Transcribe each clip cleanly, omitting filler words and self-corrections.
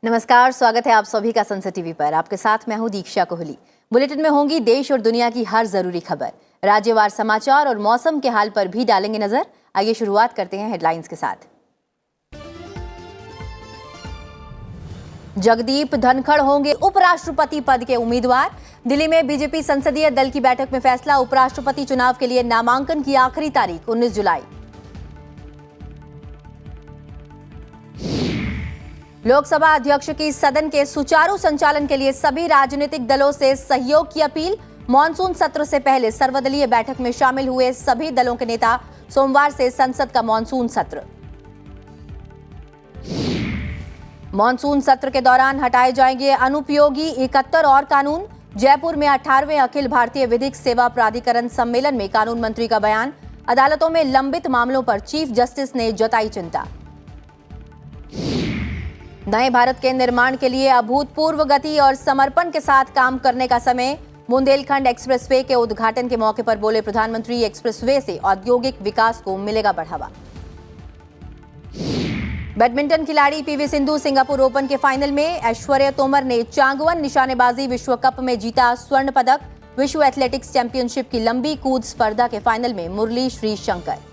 नमस्कार, स्वागत है आप सभी का संसद टीवी पर। आपके साथ मैं हूं दीक्षा कोहली। बुलेटिन में होंगी देश और दुनिया की हर जरूरी खबर, राज्यवार समाचार और मौसम के हाल पर भी डालेंगे नजर। आइए शुरुआत करते हैं हेडलाइंस के साथ। जगदीप धनखड़ होंगे उपराष्ट्रपति पद के उम्मीदवार। दिल्ली में बीजेपी संसदीय दल की बैठक में फैसला, उपराष्ट्रपति चुनाव के लिए नामांकन की आखिरी तारीख 19 जुलाई। लोकसभा अध्यक्ष की सदन के सुचारू संचालन के लिए सभी राजनीतिक दलों से सहयोग की अपील। मॉनसून सत्र से पहले सर्वदलीय बैठक में शामिल हुए सभी दलों के नेता। सोमवार से संसद का मॉनसून सत्र। मॉनसून सत्र के दौरान हटाए जाएंगे अनुपयोगी 71 और कानून। जयपुर में 18वें अखिल भारतीय विधिक सेवा प्राधिकरण सम्मेलन में कानून मंत्री का बयान। अदालतों में लंबित मामलों पर चीफ जस्टिस ने जताई चिंता। नए भारत के निर्माण के लिए अभूतपूर्व गति और समर्पण के साथ काम करने का समय। बुंदेलखंड एक्सप्रेसवे के उद्घाटन के मौके पर बोले प्रधानमंत्री, एक्सप्रेसवे से औद्योगिक विकास को मिलेगा बढ़ावा। बैडमिंटन खिलाड़ी पीवी सिंधु सिंगापुर ओपन के फाइनल में। ऐश्वर्या तोमर ने चांगवन निशानेबाजी विश्व कप में जीता स्वर्ण पदक। विश्व एथलेटिक्स चैंपियनशिप की लंबी कूद स्पर्धा के फाइनल में मुरली श्रीशंकर।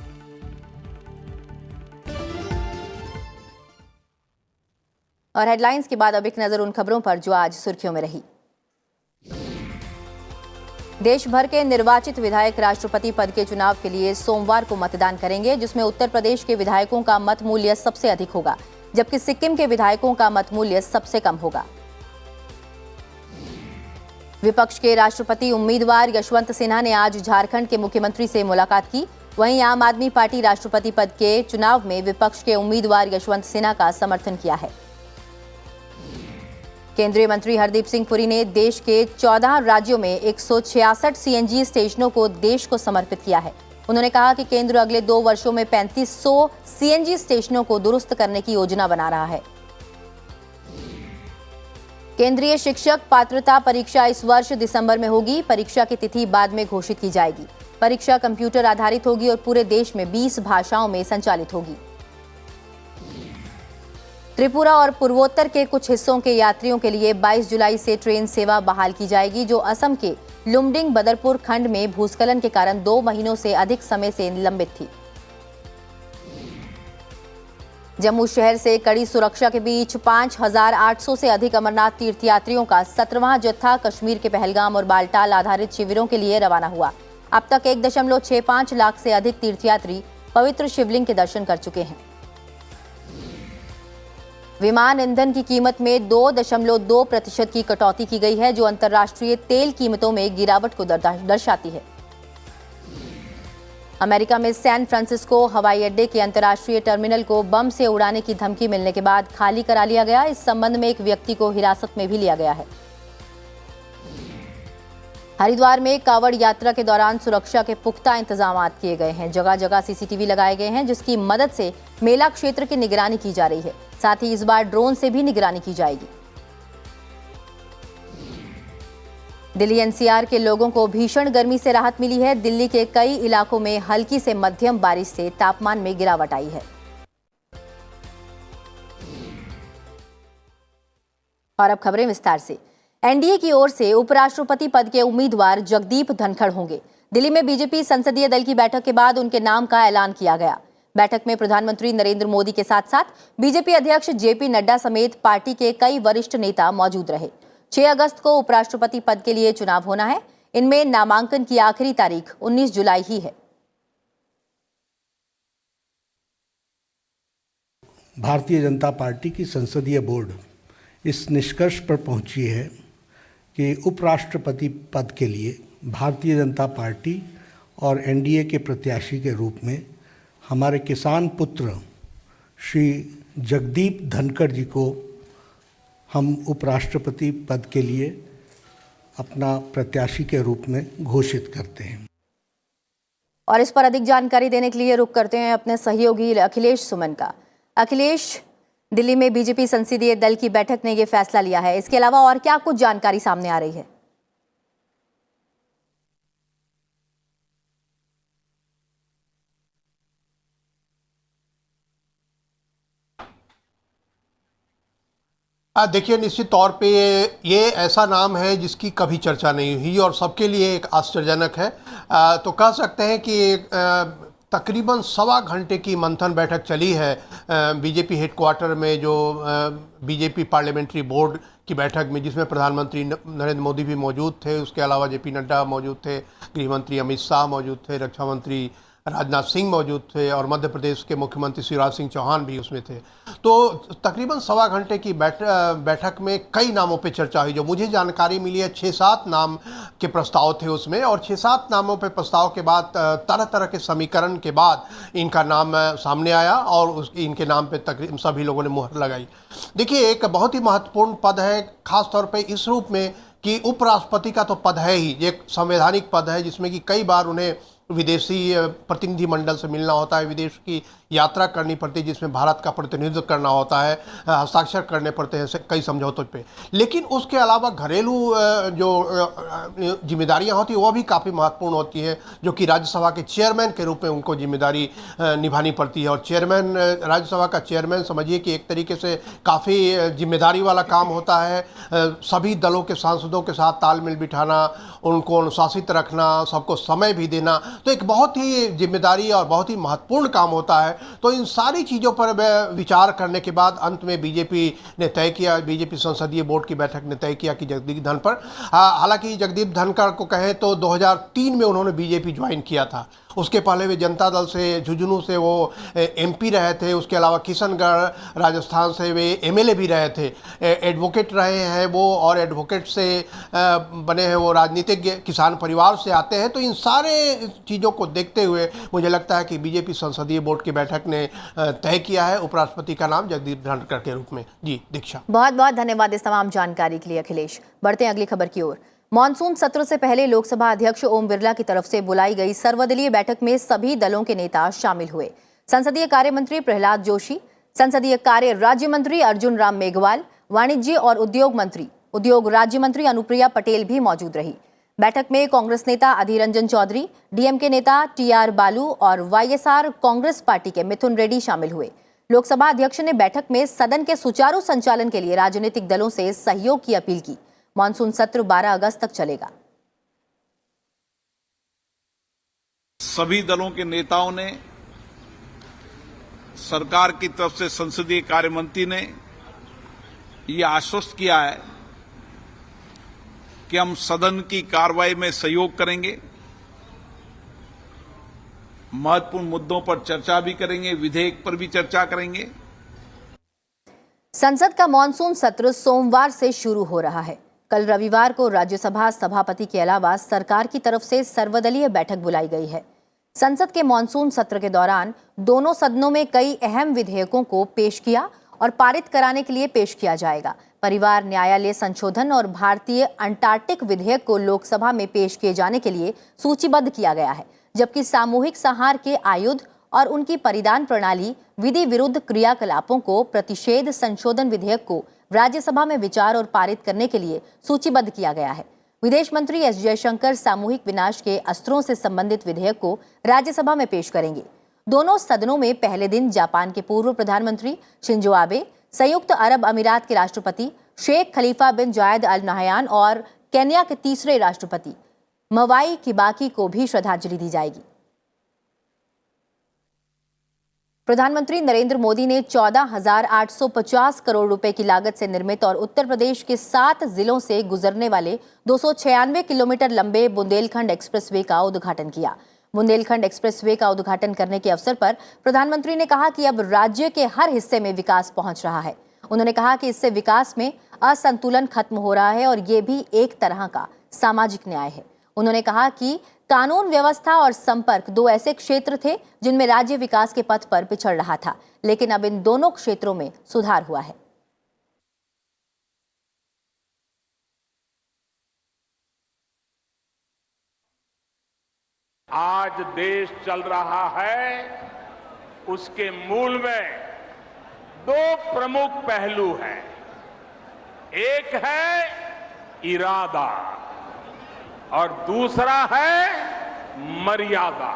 और हेडलाइंस के बाद अब एक नजर उन खबरों पर जो आज सुर्खियों में रही। देश भर के निर्वाचित विधायक राष्ट्रपति पद के चुनाव के लिए सोमवार को मतदान करेंगे, जिसमें उत्तर प्रदेश के विधायकों का मत मूल्य सबसे अधिक होगा, जबकि सिक्किम के विधायकों का मत मूल्य सबसे कम होगा। विपक्ष के राष्ट्रपति उम्मीदवार यशवंत सिन्हा ने आज झारखंड के मुख्यमंत्री से मुलाकात की। वहीं आम आदमी पार्टी राष्ट्रपति पद के चुनाव में विपक्ष के उम्मीदवार यशवंत सिन्हा का समर्थन किया है। केंद्रीय मंत्री हरदीप सिंह पुरी ने देश के 14 राज्यों में 166 सीएनजी स्टेशनों को देश को समर्पित किया है। उन्होंने कहा कि केंद्र अगले 2 वर्षों में 3500 सीएनजी स्टेशनों को दुरुस्त करने की योजना बना रहा है। केंद्रीय शिक्षक पात्रता परीक्षा इस वर्ष दिसंबर में होगी। परीक्षा की तिथि बाद में घोषित की जाएगी। परीक्षा कंप्यूटर आधारित होगी और पूरे देश में 20 भाषाओं में संचालित होगी। त्रिपुरा और पूर्वोत्तर के कुछ हिस्सों के यात्रियों के लिए 22 जुलाई से ट्रेन सेवा बहाल की जाएगी, जो असम के लुमडिंग बदरपुर खंड में भूस्खलन के कारण 2 महीनों से अधिक समय से निलंबित थी। जम्मू शहर से कड़ी सुरक्षा के बीच 5800 से अधिक अमरनाथ तीर्थयात्रियों का 17वां जत्था कश्मीर के पहलगाम और बालटाल आधारित शिविरों के लिए रवाना हुआ। अब तक 1.65 लाख से अधिक तीर्थयात्री पवित्र शिवलिंग के दर्शन कर चुके हैं। विमान ईंधन की कीमत में 2.2% की कटौती की गई है, जो अंतर्राष्ट्रीय तेल कीमतों में गिरावट को दर्शाती है। अमेरिका में सैन फ्रांसिस्को हवाई अड्डे के अंतर्राष्ट्रीय टर्मिनल को बम से उड़ाने की धमकी मिलने के बाद खाली करा लिया गया। इस संबंध में एक व्यक्ति को हिरासत में भी लिया गया है। हरिद्वार में कांवड़ यात्रा के दौरान सुरक्षा के पुख्ता इंतजाम किए गए हैं। जगह जगह सीसीटीवी लगाए गए हैं, जिसकी मदद से मेला क्षेत्र की निगरानी की जा रही है। साथ ही इस बार ड्रोन से भी निगरानी की जाएगी। दिल्ली एनसीआर के लोगों को भीषण गर्मी से राहत मिली है। दिल्ली के कई इलाकों में हल्की से मध्यम बारिश से तापमान में गिरावट आई है। और अब खबरें विस्तार से। एनडीए की ओर से उपराष्ट्रपति पद के उम्मीदवार जगदीप धनखड़ होंगे। दिल्ली में बीजेपी संसदीय दल की बैठक के बाद उनके नाम का ऐलान किया गया। बैठक में प्रधानमंत्री नरेंद्र मोदी के साथ साथ बीजेपी अध्यक्ष जेपी नड्डा समेत पार्टी के कई वरिष्ठ नेता मौजूद रहे। 6 अगस्त को उपराष्ट्रपति पद के लिए चुनाव होना है। इनमें नामांकन की आखिरी तारीख 19 जुलाई ही है। भारतीय जनता पार्टी की संसदीय बोर्ड इस निष्कर्ष पर पहुंची है कि उपराष्ट्रपति पद के लिए भारतीय जनता पार्टी और एनडीए के प्रत्याशी के रूप में हमारे किसान पुत्र श्री जगदीप धनखड़ जी को हम उपराष्ट्रपति पद के लिए अपना प्रत्याशी के रूप में घोषित करते हैं। और इस पर अधिक जानकारी देने के लिए रुख करते हैं अपने सहयोगी अखिलेश सुमन का। अखिलेश, दिल्ली में बीजेपी संसदीय दल की बैठक ने यह फैसला लिया है, इसके अलावा और क्या कुछ जानकारी सामने आ रही है? देखिए, निश्चित तौर पे ये ऐसा नाम है जिसकी कभी चर्चा नहीं हुई और सबके लिए एक आश्चर्यजनक है। तो कह सकते हैं कि तकरीबन 1.25 घंटे की मंथन बैठक चली है बीजेपी हेडक्वार्टर में, जो बीजेपी पार्लियामेंट्री बोर्ड की बैठक में, जिसमें प्रधानमंत्री नरेंद्र मोदी भी मौजूद थे। उसके अलावा जेपी नड्डा मौजूद थे, गृहमंत्री अमित शाह मौजूद थे, रक्षा मंत्री राजनाथ सिंह मौजूद थे और मध्य प्रदेश के मुख्यमंत्री शिवराज सिंह चौहान भी उसमें थे। तो तकरीबन 1.25 घंटे की बैठक में कई नामों पे चर्चा हुई। जो मुझे जानकारी मिली है, 6-7 नाम के प्रस्ताव थे उसमें, और 6-7 नामों पे प्रस्ताव के बाद तरह तरह के समीकरण के बाद इनका नाम सामने आया और इनके नाम पे तकरीबन सभी लोगों ने मुहर लगाई। देखिए, एक बहुत ही महत्वपूर्ण पद है, खासतौर पर इस रूप में कि उपराष्ट्रपति का तो पद है ही, एक संवैधानिक पद है जिसमें कि कई बार उन्हें विदेशी प्रतिनिधिमंडल से मिलना होता है, विदेश की यात्रा करनी पड़ती है, जिसमें भारत का प्रतिनिधित्व करना होता है, हस्ताक्षर करने पड़ते हैं कई समझौतों पे। लेकिन उसके अलावा घरेलू जो जिम्मेदारियां होती हैं वो भी काफ़ी महत्वपूर्ण होती हैं, जो कि राज्यसभा के चेयरमैन के रूप में उनको जिम्मेदारी निभानी पड़ती है। और चेयरमैन, राज्यसभा का चेयरमैन समझिए कि एक तरीके से काफ़ी जिम्मेदारी वाला काम होता है। सभी दलों के सांसदों के साथ तालमेल बिठाना, उनको अनुशासित रखना, सबको समय भी देना, तो एक बहुत ही जिम्मेदारी और बहुत ही महत्वपूर्ण काम होता है। तो इन सारी चीज़ों पर विचार करने के बाद अंत में बीजेपी ने तय किया, बीजेपी संसदीय बोर्ड की बैठक ने तय किया कि जगदीप धनखड़, हालांकि जगदीप धनखड़ को कहें तो 2003 में उन्होंने बीजेपी ज्वाइन किया था। उसके पहले वे जनता दल से, झुंझुनू से वो एमपी रहे थे। उसके अलावा किशनगढ़ राजस्थान से वे एमएलए भी रहे थे, एडवोकेट रहे हैं वो, और एडवोकेट से बने हैं वो, राजनीतिज्ञ किसान परिवार से आते हैं। तो इन सारे चीज़ों को देखते हुए मुझे लगता है कि बीजेपी संसदीय बोर्ड की बैठक ने तय किया है उपराष्ट्रपति का नाम जगदीप धनखड़ के रूप में। जी दीक्षा, बहुत बहुत धन्यवाद इस तमाम जानकारी के लिए अखिलेश। बढ़ते हैं अगली खबर की ओर। मॉनसून सत्र से पहले लोकसभा अध्यक्ष ओम बिरला की तरफ से बुलाई गई सर्वदलीय बैठक में सभी दलों के नेता शामिल हुए। संसदीय कार्य मंत्री प्रहलाद जोशी, संसदीय कार्य राज्य मंत्री अर्जुन राम मेघवाल, वाणिज्य और उद्योग राज्य मंत्री अनुप्रिया पटेल भी मौजूद रही। बैठक में कांग्रेस नेता अधीर रंजन चौधरी, डीएमके नेता टीआर बालू और वाईएसआर कांग्रेस पार्टी के मिथुन रेड्डी शामिल हुए। लोकसभा अध्यक्ष ने बैठक में सदन के सुचारू संचालन के लिए राजनीतिक दलों से सहयोग की अपील की। मॉनसून सत्र 12 अगस्त तक चलेगा। सभी दलों के नेताओं ने, सरकार की तरफ से संसदीय कार्य मंत्री ने ये आश्वस्त किया है कि हम सदन की कार्रवाई में सहयोग करेंगे, महत्वपूर्ण मुद्दों पर चर्चा भी करेंगे, विधेयक पर भी चर्चा करेंगे। संसद का मॉनसून सत्र सोमवार से शुरू हो रहा है। कल रविवार को राज्यसभा सभापति के अलावा सरकार की तरफ से सर्वदलीय बैठक बुलाई गई है। संसद के मॉनसून सत्र के दौरान दोनों सदनों में कई अहम विधेयकों को पेश किया और पारित कराने के लिए पेश किया जाएगा। परिवार न्यायालय संशोधन और भारतीय अंटार्कटिक विधेयक को लोकसभा में पेश किए जाने के लिए सूचीबद्ध किया गया है, जबकि सामूहिक संहार के आयुध और उनकी परिधान प्रणाली विधि विरुद्ध क्रियाकलापों को प्रतिषेध संशोधन विधेयक को राज्यसभा में विचार और पारित करने के लिए सूचीबद्ध किया गया है। विदेश मंत्री एस जयशंकर सामूहिक विनाश के अस्त्रों से संबंधित विधेयक को राज्यसभा में पेश करेंगे। दोनों सदनों में पहले दिन जापान के पूर्व प्रधानमंत्री शिंजो आबे, संयुक्त अरब अमीरात के राष्ट्रपति शेख खलीफा बिन जायद अल नहयान और केन्या के तीसरे राष्ट्रपति मवाई किबाकी को भी श्रद्धांजलि दी जाएगी। प्रधानमंत्री नरेंद्र मोदी ने 14,850 करोड़ रुपए की लागत से निर्मित और उत्तर प्रदेश के 7 जिलों से गुजरने वाले 296 किलोमीटर लंबे बुंदेलखंड एक्सप्रेसवे का उद्घाटन किया। बुंदेलखंड एक्सप्रेसवे का उद्घाटन करने के अवसर पर प्रधानमंत्री ने कहा कि अब राज्य के हर हिस्से में विकास पहुंच रहा है। उन्होंने कहा कि इससे विकास में असंतुलन खत्म हो रहा है और ये भी एक तरह का सामाजिक न्याय है। उन्होंने कहा कि कानून व्यवस्था और संपर्क 2 ऐसे क्षेत्र थे जिनमें राज्य विकास के पथ पर पिछड़ रहा था, लेकिन अब इन दोनों क्षेत्रों में सुधार हुआ है। आज देश चल रहा है, उसके मूल में 2 प्रमुख पहलू हैं। एक है इरादा और दूसरा है मर्यादा।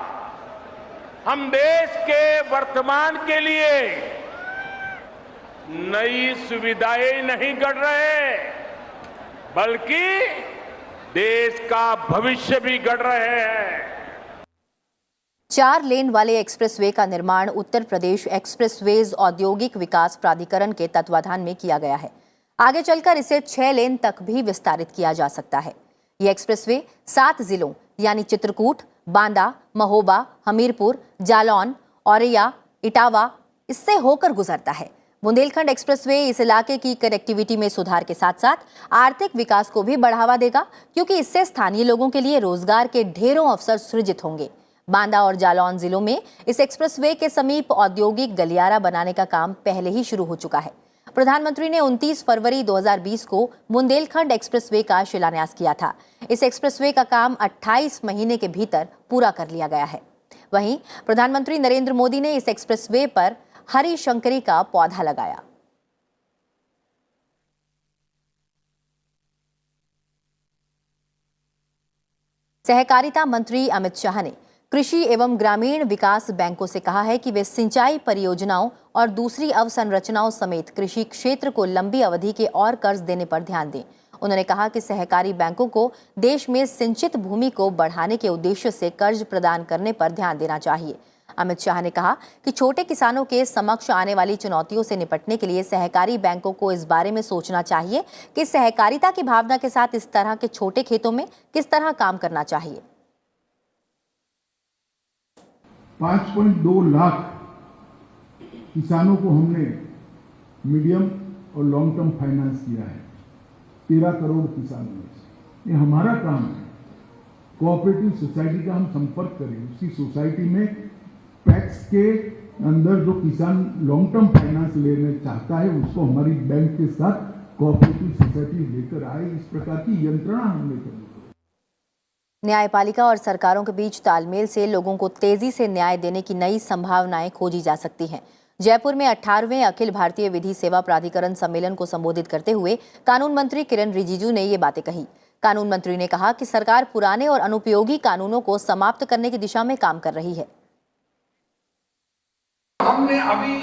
हम देश के वर्तमान के लिए नई सुविधाएं नहीं गढ़ रहे, बल्कि देश का भविष्य भी गढ़ रहे हैं। 4 लेन वाले एक्सप्रेसवे का निर्माण उत्तर प्रदेश एक्सप्रेसवेज औद्योगिक विकास प्राधिकरण के तत्वाधान में किया गया है। आगे चलकर इसे 6 लेन तक भी विस्तारित किया जा सकता है। ये एक्सप्रेसवे 7 जिलों यानी चित्रकूट, बांदा, महोबा, हमीरपुर, जालौन, औरैया, इटावा इससे होकर गुजरता है। बुंदेलखंड एक्सप्रेसवे इस इलाके की कनेक्टिविटी में सुधार के साथ साथ आर्थिक विकास को भी बढ़ावा देगा, क्योंकि इससे स्थानीय लोगों के लिए रोजगार के ढेरों अवसर सृजित होंगे। बांदा और जालौन जिलों में इस एक्सप्रेसवे के समीप औद्योगिक गलियारा बनाने का काम पहले ही शुरू हो चुका है। प्रधानमंत्री ने 29 फरवरी 2020 को बुंदेलखंड एक्सप्रेसवे का शिलान्यास किया था। इस एक्सप्रेसवे का काम 28 महीने के भीतर पूरा कर लिया गया है। वहीं प्रधानमंत्री नरेंद्र मोदी ने इस एक्सप्रेसवे पर हरी शंकरी का पौधा लगाया। सहकारिता मंत्री अमित शाह ने कृषि एवं ग्रामीण विकास बैंकों से कहा है कि वे सिंचाई परियोजनाओं और दूसरी अवसंरचनाओं समेत कृषि क्षेत्र को लंबी अवधि के और कर्ज देने पर ध्यान दें। उन्होंने कहा कि सहकारी बैंकों को देश में सिंचित भूमि को बढ़ाने के उद्देश्य से कर्ज प्रदान करने पर ध्यान देना चाहिए। अमित शाह ने कहा कि छोटे किसानों के समक्ष आने वाली चुनौतियों से निपटने के लिए सहकारी बैंकों को इस बारे में सोचना चाहिए कि सहकारिता की भावना के साथ इस तरह के छोटे खेतों में किस तरह काम करना चाहिए। 5.2 लाख किसानों को हमने मीडियम और लॉन्ग टर्म फाइनेंस किया है। 13 करोड़ किसानों में ये हमारा काम है। कोऑपरेटिव सोसाइटी का हम संपर्क करें, उसकी सोसाइटी में पैक्स के अंदर जो किसान लॉन्ग टर्म फाइनेंस लेना चाहता है उसको हमारी बैंक के साथ कोऑपरेटिव सोसाइटी लेकर आए। इस प्रकार की यंत्रणा हमने करी। न्यायपालिका और सरकारों के बीच तालमेल से लोगों को तेजी से न्याय देने की नई संभावनाएं खोजी जा सकती हैं। जयपुर में 18वें अखिल भारतीय विधि सेवा प्राधिकरण सम्मेलन को संबोधित करते हुए कानून मंत्री किरण रिजिजू ने ये बातें कही। कानून मंत्री ने कहा कि सरकार पुराने और अनुपयोगी कानूनों को समाप्त करने की दिशा में काम कर रही है। हमने अभी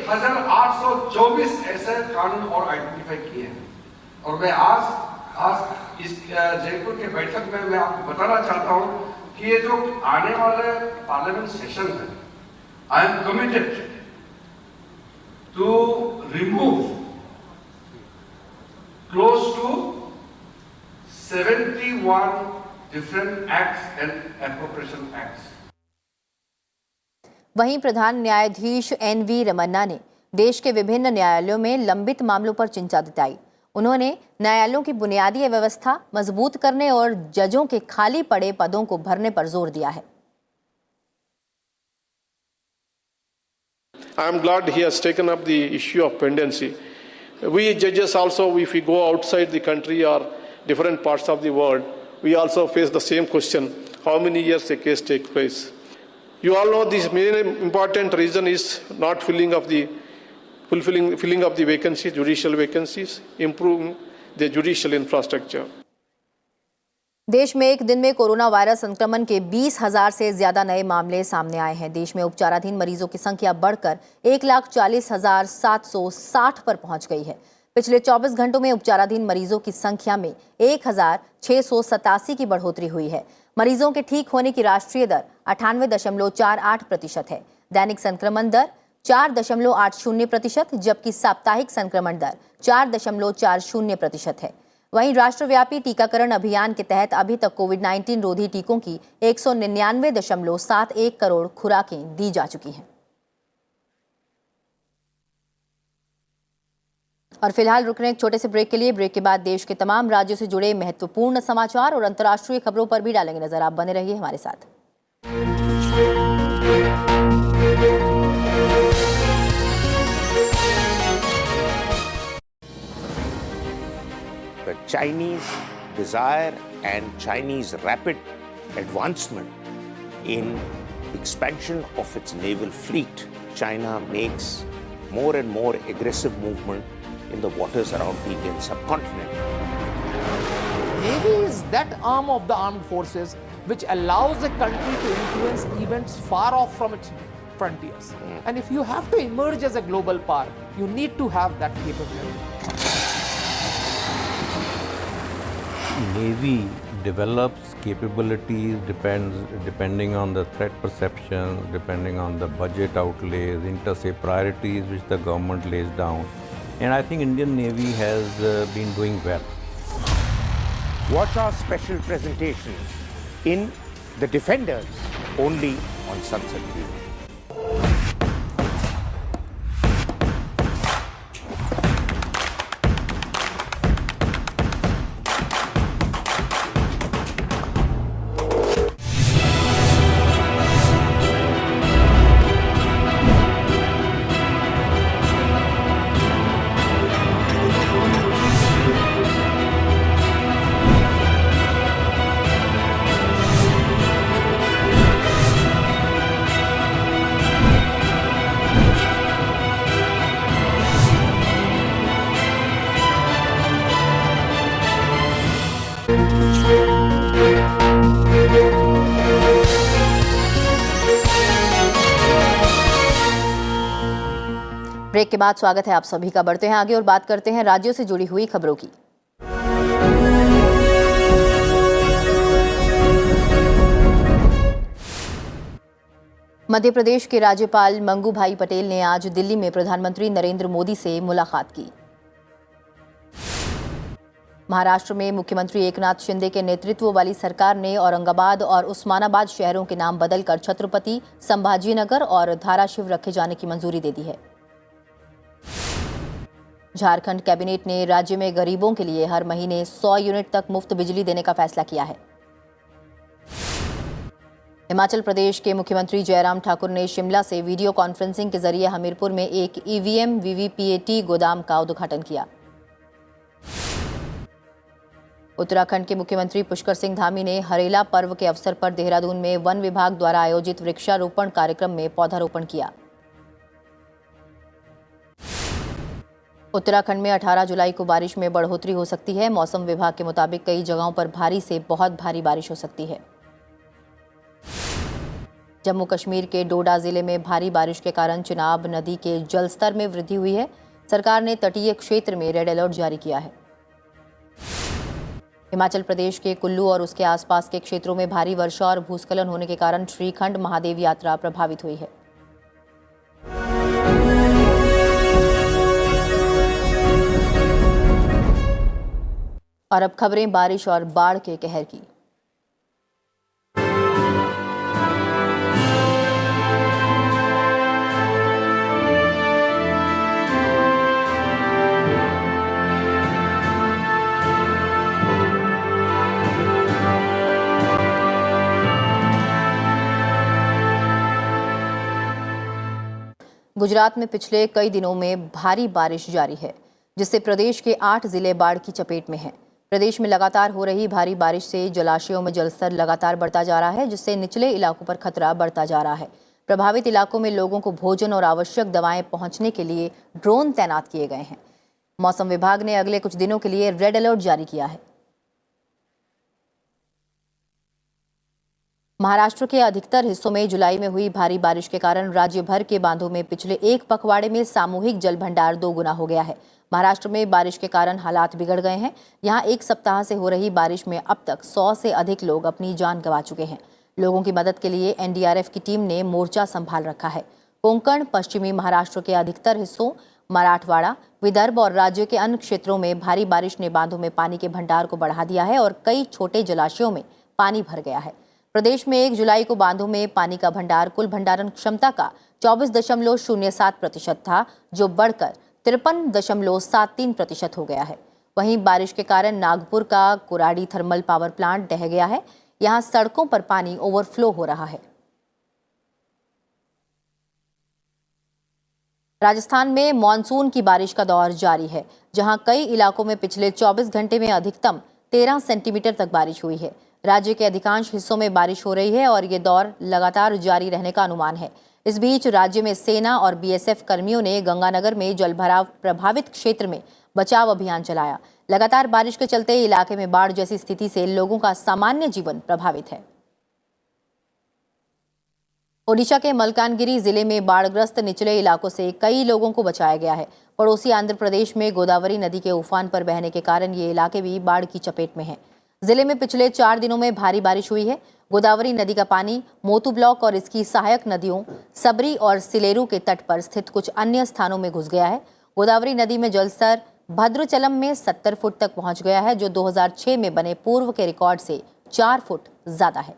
1824 ऐसे कानून और आइडेंटिफाई किए हैं और मैं आज इस जयपुर के बैठक में मैं आपको बताना चाहता हूं कि ये जो आने वाले पार्लियामेंट सेशन है, I am committed to remove close to 71 different acts and appropriation acts. वहीं प्रधान न्यायाधीश एन.वी. रमन्ना ने देश के विभिन्न न्यायालयों में लंबित मामलों पर चिंता जताई। उन्होंने न्यायालयों की बुनियादी व्यवस्था मजबूत करने और जजों के खाली पड़े पदों को भरने पर जोर दिया है। I am glad he has taken up the issue of pendency. We judges also, if we go outside the country or different parts of the world, we also face the same question: how many years a case takes place? You all know this main important reason is not filling of the vacancies, judicial vacancies, improving the judicial infrastructure. देश में एक दिन में corona virus संक्रमण के 20,000 से ज्यादा नए मामले सामने आए हैं। देश में उपचाराधीन मरीजों की संख्या बढ़कर 1,40,760 पर पहुंच गई है। पिछले 24 घंटों में उपचाराधीन मरीजों की संख्या में 1,687 की बढ़ोतरी हुई है। मरीजों के ठीक होने की राष्ट्रीय दर 98.48% है। दैनिक संक्रमण दर 4.80%, जबकि साप्ताहिक संक्रमण दर 4.40% है। वहीं राष्ट्रव्यापी टीकाकरण अभियान के तहत अभी तक कोविड-19 रोधी टीकों की 199.71 करोड़ खुराकें दी जा चुकी हैं। और फिलहाल रुक रहे एक छोटे से ब्रेक के लिए। ब्रेक के बाद देश के तमाम राज्यों से जुड़े महत्वपूर्ण समाचार और अंतर्राष्ट्रीय खबरों पर भी डालेंगे नजर। आप बने रहिए हमारे साथ। The Chinese desire and Chinese rapid advancement in expansion of its naval fleet. China makes more and more aggressive movement in the waters around the Indian subcontinent. Navy is that arm of the armed forces which allows a country to influence events far off from its frontiers. And if you have to emerge as a global power, you need to have that capability. Navy develops capabilities depending on the threat perception, depending on the budget outlays, interstate priorities which the government lays down. And I think Indian Navy has been doing well. Watch our special presentation in The Defenders, only on Sansad TV. Break के बाद स्वागत है आप सभी का। बढ़ते हैं आगे और बात करते हैं राज्यों से जुड़ी हुई खबरों की। मध्य प्रदेश के राज्यपाल मंगू भाई पटेल ने आज दिल्ली में प्रधानमंत्री नरेंद्र मोदी से मुलाकात की। महाराष्ट्र में मुख्यमंत्री एकनाथ शिंदे के नेतृत्व वाली सरकार ने औरंगाबाद और उस्मानाबाद शहरों के नाम बदलकर छत्रपति संभाजीनगर और धाराशिव रखे जाने की मंजूरी दे दी है। झारखंड कैबिनेट ने राज्य में गरीबों के लिए हर महीने 100 यूनिट तक मुफ्त बिजली देने का फैसला किया है। हिमाचल प्रदेश के मुख्यमंत्री जयराम ठाकुर ने शिमला से वीडियो कॉन्फ्रेंसिंग के जरिए हमीरपुर में एक ईवीएम वीवीपीएटी गोदाम का उद्घाटन किया। उत्तराखंड के मुख्यमंत्री पुष्कर सिंह धामी ने हरेला पर्व के अवसर पर देहरादून में वन विभाग द्वारा आयोजित वृक्षारोपण कार्यक्रम में पौधारोपण किया। उत्तराखंड में 18 जुलाई को बारिश में बढ़ोतरी हो सकती है। मौसम विभाग के मुताबिक कई जगहों पर भारी से बहुत भारी बारिश हो सकती है। जम्मू कश्मीर के डोडा जिले में भारी बारिश के कारण चिनाब नदी के जलस्तर में वृद्धि हुई है। सरकार ने तटीय क्षेत्र में रेड अलर्ट जारी किया है। हिमाचल प्रदेश के कुल्लू और उसके आसपास के क्षेत्रों में भारी वर्षा और भूस्खलन होने के कारण श्रीखंड महादेव यात्रा प्रभावित हुई है। और अब खबरें बारिश और बाढ़ के कहर की। गुजरात में पिछले कई दिनों में भारी बारिश जारी है, जिससे प्रदेश के 8 जिले बाढ़ की चपेट में हैं। प्रदेश में लगातार हो रही भारी बारिश से जलाशयों में जलस्तर लगातार बढ़ता जा रहा है, जिससे निचले इलाकों पर खतरा बढ़ता जा रहा है। प्रभावित इलाकों में लोगों को भोजन और आवश्यक दवाएं पहुंचने के लिए ड्रोन तैनात किए गए हैं। मौसम विभाग ने अगले कुछ दिनों के लिए रेड अलर्ट जारी किया है। महाराष्ट्र के अधिकतर हिस्सों में जुलाई में हुई भारी बारिश के कारण राज्य भर के बांधों में पिछले एक पखवाड़े में सामूहिक जल भंडार 2 गुना हो गया है। महाराष्ट्र में बारिश के कारण हालात बिगड़ गए हैं। यहां एक सप्ताह से हो रही बारिश में अब तक 100 से अधिक लोग अपनी जान गंवा चुके हैं। लोगों की मदद के लिए एनडीआरएफ की टीम ने मोर्चा संभाल रखा है। कोंकण, पश्चिमी महाराष्ट्र के अधिकतर हिस्सों, मराठवाड़ा, विदर्भ और राज्य के अन्य क्षेत्रों में भारी बारिश ने बांधों में पानी के भंडार को बढ़ा दिया है और कई छोटे जलाशयों में पानी भर गया है। प्रदेश में 1 जुलाई को बांधों में पानी का भंडार कुल भंडारण क्षमता का 24.07% था, जो बढ़कर 53.73% हो गया है। वहीं बारिश के कारण नागपुर का कुराड़ी थर्मल पावर प्लांट ढह गया है। यहां सड़कों पर पानी ओवरफ्लो हो रहा है। राजस्थान में मॉनसून की बारिश का दौर जारी है, जहां कई इलाकों में पिछले 24 घंटे में अधिकतम 13 सेंटीमीटर तक बारिश हुई है। राज्य के अधिकांश हिस्सों में बारिश हो रही है और ये दौर लगातार जारी रहने का अनुमान है। इस बीच राज्य में सेना और बीएसएफ कर्मियों ने गंगानगर में जलभराव प्रभावित क्षेत्र में बचाव अभियान चलाया। लगातार बारिश के चलते इलाके में बाढ़ जैसी स्थिति से लोगों का सामान्य जीवन प्रभावित है। ओडिशा के मलकानगिरी जिले में बाढ़ग्रस्त निचले इलाकों से कई लोगों को बचाया गया है। पड़ोसी आंध्र प्रदेश में गोदावरी नदी के उफान पर बहने के कारण ये इलाके भी बाढ़ की चपेट में हैं। जिले में पिछले 4 दिनों में भारी बारिश हुई है। गोदावरी नदी का पानी मोतू ब्लॉक और इसकी सहायक नदियों सबरी और सिलेरू के तट पर स्थित कुछ अन्य स्थानों में घुस गया है। गोदावरी नदी में जलस्तर भद्रचलम में 70 फुट तक पहुंच गया है, जो 2006 में बने पूर्व के रिकॉर्ड से 4 फुट ज्यादा है।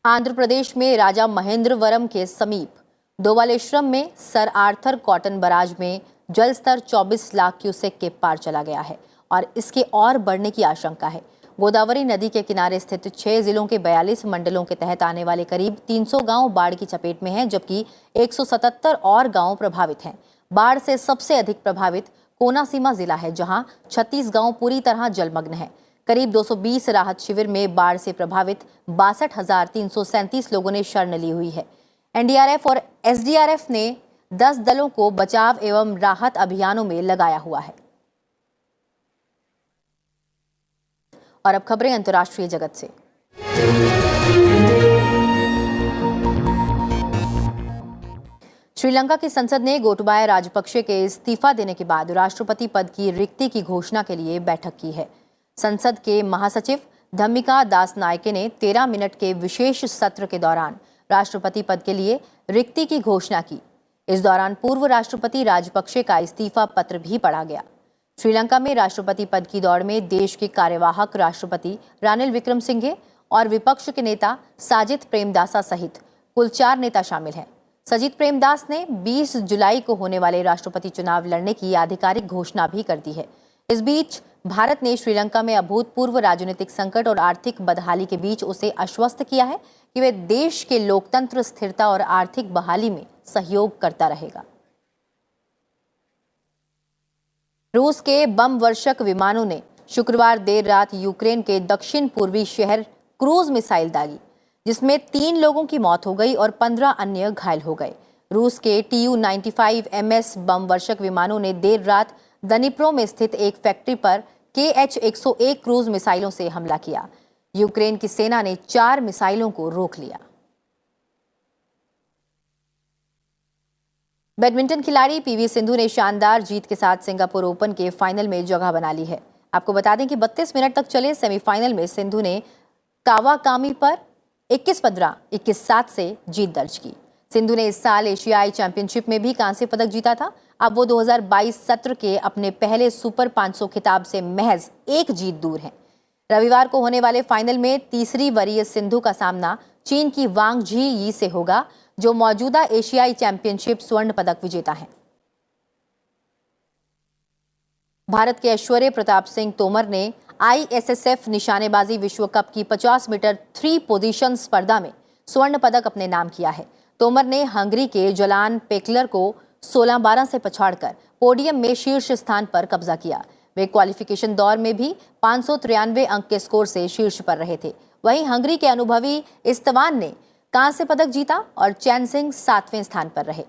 आंध्र प्रदेश में राजा महेंद्रवरम के समीप दोवालेश्वरम में सर आर्थर कॉटन बराज में जलस्तर 24 लाख क्यूसेक के पार चला गया है और इसके और बढ़ने की आशंका है। गोदावरी नदी के किनारे स्थित 6 जिलों के 42 मंडलों के तहत आने वाले करीब 300 गांव बाढ़ की चपेट में हैं, जबकि 177 और गांव प्रभावित हैं। बाढ़ से सबसे अधिक प्रभावित कोनासीमा जिला है, जहां 36 गांव पूरी तरह जलमग्न हैं। करीब 220 राहत शिविर में बाढ़ से प्रभावित 62,337 लोगों ने शरण ली हुई है। एनडीआरएफ और एसडीआरएफ ने 10 दलों को बचाव एवं राहत अभियानों में लगाया हुआ है। और अब खबरें अंतर्राष्ट्रीय जगत से। श्रीलंका की संसद ने गोटबाया राजपक्षे के इस्तीफा देने के बाद राष्ट्रपति पद की रिक्ति की घोषणा के लिए बैठक की है। संसद के महासचिव धम्मिका दास नायके ने 13 मिनट के विशेष सत्र के दौरान राष्ट्रपति पद के लिए रिक्ति की घोषणा की। इस दौरान पूर्व राष्ट्रपति राजपक्षे का इस्तीफा पत्र भी पढ़ा गया। श्रीलंका में राष्ट्रपति पद की दौड़ में देश के कार्यवाहक राष्ट्रपति रानिल विक्रमसिंघे और विपक्ष के नेता साजिद प्रेमदासा सहित कुल 4 नेता शामिल हैं। सजित प्रेमदास ने 20 जुलाई को होने वाले राष्ट्रपति चुनाव लड़ने की आधिकारिक घोषणा भी कर दी है। इस बीच भारत ने श्रीलंका में अभूतपूर्व राजनीतिक संकट और आर्थिक बदहाली के बीच उसे आश्वस्त किया है कि वे देश के लोकतंत्र, स्थिरता और आर्थिक बहाली में सहयोग करता रहेगा। रूस के बम वर्षक विमानों ने शुक्रवार देर रात यूक्रेन के दक्षिण पूर्वी शहर क्रूज मिसाइल दागी, जिसमें 3 लोगों की मौत हो गई और 15 अन्य घायल हो गए। रूस के Tu-95 MS बम वर्षक विमानों ने देर रात दनिप्रो में स्थित एक फैक्ट्री पर KH-101 क्रूज मिसाइलों से हमला किया। यूक्रेन की सेना ने 4 मिसाइलों को रोक लिया। बैडमिंटन खिलाड़ी पीवी सिंधु ने शानदार जीत के साथ सिंगापुर ओपन के फाइनल में जगह बना ली है। आपको बता दें कि 32 मिनट तक चले सेमीफाइनल में सिंधु ने कावाकामी पर 21-15, 21-7 से जीत दर्ज की। सिंधु ने इस साल एशियाई चैंपियनशिप में भी कांस्य पदक जीता था। अब वो 2022 सत्र के अपने पहले सुपर 500 खिताब से महज 1 जीत दूर हैं। रविवार को होने वाले फाइनल में तीसरी वरीय सिंधु का सामना चीन की वांग झी यी से होगा, जो मौजूदा एशियाई चैंपियनशिप स्वर्ण पदक विजेता हैं। भारत के ऐश्वर्य प्रताप सिंह तोमर ने ISSF निशानेबाजी विश्व कप की 50 मीटर 3 पोजीशन स्पर्धा में स्वर्ण पदक अपने नाम किया है। तोमर ने हंगरी के जलान पेकलर को 16-12 से पछाड़कर पोडियम में शीर्ष स्थान पर कब्जा किया। वे क्वालिफिकेशन दौर में भी 593 अंक के स्कोर से शीर्ष पर रहे थे। वहीं हंगरी के अनुभवी इस्तवान ने कांस्य पदक जीता और चैन सिंह 7वें स्थान पर रहे।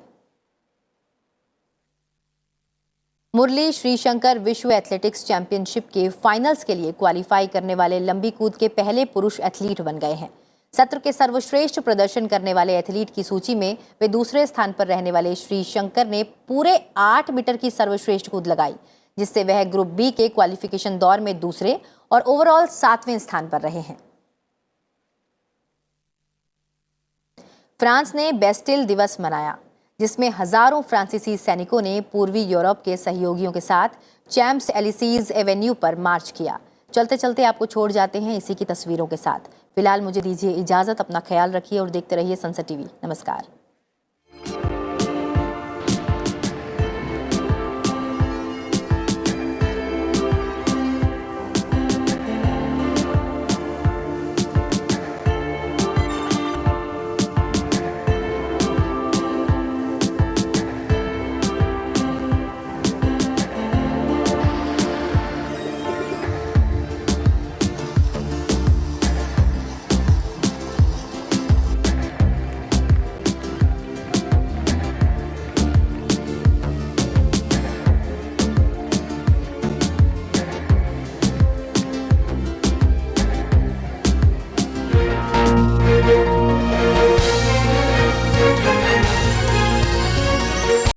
मुरली श्रीशंकर विश्व एथलेटिक्स चैंपियनशिप के फाइनल्स के लिए क्वालिफाई करने वाले लंबी कूद के पहले पुरुष एथलीट बन गए हैं। सत्र के सर्वश्रेष्ठ प्रदर्शन करने वाले एथलीट की सूची में वे दूसरे स्थान पर रहने वाले श्रीशंकर ने पूरे 8 मीटर की सर्वश्रेष्ठ कूद लगाई, जिससे वह ग्रुप बी के क्वालिफिकेशन दौर में दूसरे और ओवरऑल 7वें स्थान पर रहे हैं। फ्रांस ने बेस्टिल दिवस मनाया, जिसमें हजारों फ्रांसीसी सैनिकों ने पूर्वी यूरोप के सहयोगियों के साथ चैम्प्स एलिसीज एवेन्यू पर मार्च किया। चलते चलते आपको छोड़ जाते हैं इसी की तस्वीरों के साथ। फिलहाल मुझे दीजिए इजाजत। अपना ख्याल रखिए और देखते रहिए संसद टीवी। नमस्कार।